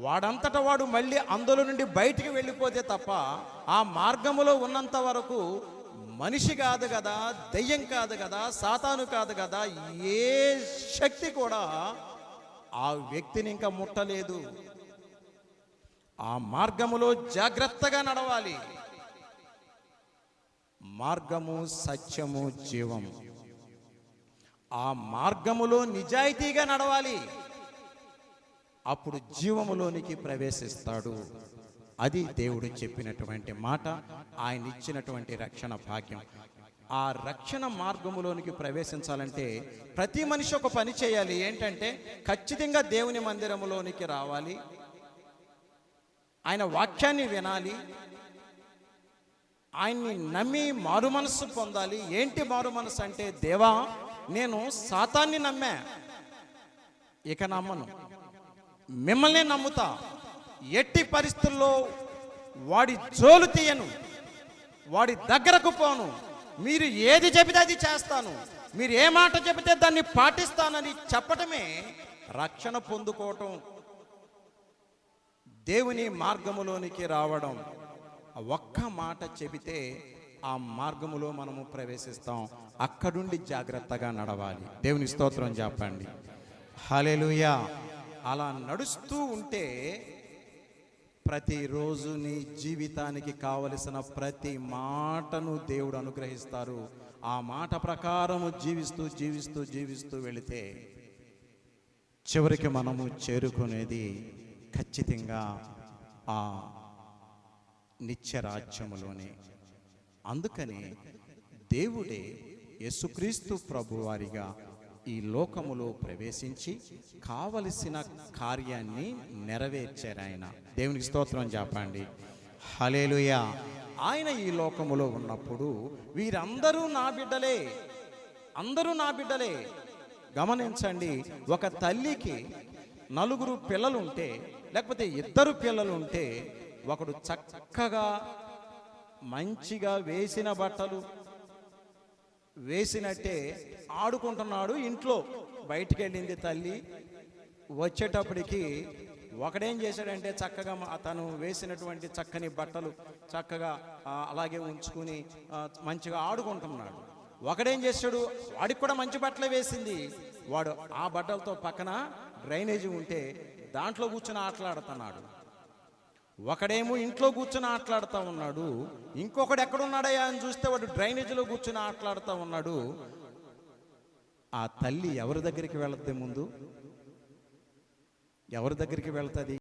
వాడంతట వాడు మళ్ళీ అందులో నుండి బయటికి వెళ్ళిపోతే తప్ప ఆ మార్గములో ఉన్నంత వరకు మనిషి కాదు కదా, దెయ్యం కాదు కదా, సాతాను కాదు కదా, ఏ శక్తి కూడా ఆ వ్యక్తిని ఇంకా ముట్టలేదు. ఆ మార్గములో జాగ్రత్తగా నడవాలి. మార్గము, సత్యము, జీవము. ఆ మార్గములో నిజాయితీగా నడవాలి. అప్పుడు జీవములోనికి ప్రవేశిస్తాడు. అది దేవుడు చెప్పినటువంటి మాట, ఆయన ఇచ్చినటువంటి రక్షణ భాగ్యం. ఆ రక్షణ మార్గములోనికి ప్రవేశించాలంటే ప్రతి మనిషి ఒక పని చేయాలి. ఏంటంటే ఖచ్చితంగా దేవుని మందిరములోనికి రావాలి, ఆయన వాక్యాన్ని వినాలి, ఆయన్ని నమ్మి మారు మనస్సు పొందాలి. ఏంటి మారు మనస్సు అంటే, దేవా నేను సాతాన్ని నమ్మా, ఇక నమ్మను, మిమ్మల్ని నమ్ముతా, ఎట్టి పరిస్థితుల్లో వాడి జోలు తీయను, వాడి దగ్గరకు పోను, మీరు ఏది చెబితే అది చేస్తాను, మీరు ఏ మాట చెబితే దాన్ని పాటిస్తానని చెప్పటమే రక్షణ పొందుకోవటం, దేవుని మార్గములోనికి రావడం. ఒక్క మాట చెబితే ఆ మార్గములో మనము ప్రవేశిస్తాం. అక్కడుండి జాగ్రత్తగా నడవాలి. దేవుని స్తోత్రం చెప్పండి. హల్లెలూయా. అలా నడుస్తూ ఉంటే ప్రతిరోజు నీ జీవితానికి కావలసిన ప్రతి మాటను దేవుడు అనుగ్రహిస్తారు. ఆ మాట ప్రకారము జీవిస్తూ జీవిస్తూ జీవిస్తూ వెళితే చివరికి మనము చేరుకునేది ఖచ్చితంగా ఆ నిత్యరాజ్యములోనే. అందుకని దేవుడే యేసుక్రీస్తు ప్రభువారిగా ఈ లోకములో ప్రవేశించి కావలసిన కార్యాన్ని నెరవేర్చారు ఆయన. దేవునికి స్తోత్రం చెప్పండి. హల్లెలూయా. ఆయన ఈ లోకములో ఉన్నప్పుడు వీరందరూ నా బిడ్డలే, అందరూ నా బిడ్డలే. గమనించండి, ఒక తల్లికి 4 పిల్లలు ఉంటే, లేకపోతే 2 పిల్లలు ఉంటే, ఒకడు చక్కగా మంచిగా వేసిన బట్టలు వేసినట్టే ఆడుకుంటున్నాడు ఇంట్లో. బయటికి వెళ్ళింది తల్లి, వచ్చేటప్పటికి ఒకడేం చేశాడంటే చక్కగా తను వేసినటువంటి చక్కని బట్టలు చక్కగా అలాగే ఉంచుకుని మంచిగా ఆడుకుంటున్నాడు. ఒకడేం చేశాడు, వాడికి కూడా మంచి బట్టలు వేసింది, వాడు ఆ బట్టలతో పక్కన డ్రైనేజీ ఉంటే దాంట్లో కూర్చొని ఆటలాడుతున్నాడు. ఒకడేమో ఇంట్లో కూర్చొని ఆటలాడుతూ ఉన్నాడు, ఇంకొకడు ఎక్కడున్నాడయ్యా అని చూస్తే వాడు డ్రైనేజీలో కూర్చొని ఆటలాడుతూ ఉన్నాడు. ఆ తల్లి ఎవరి దగ్గరికి వెళుతుంది? ముందు ఎవరి దగ్గరికి వెళ్తుంది?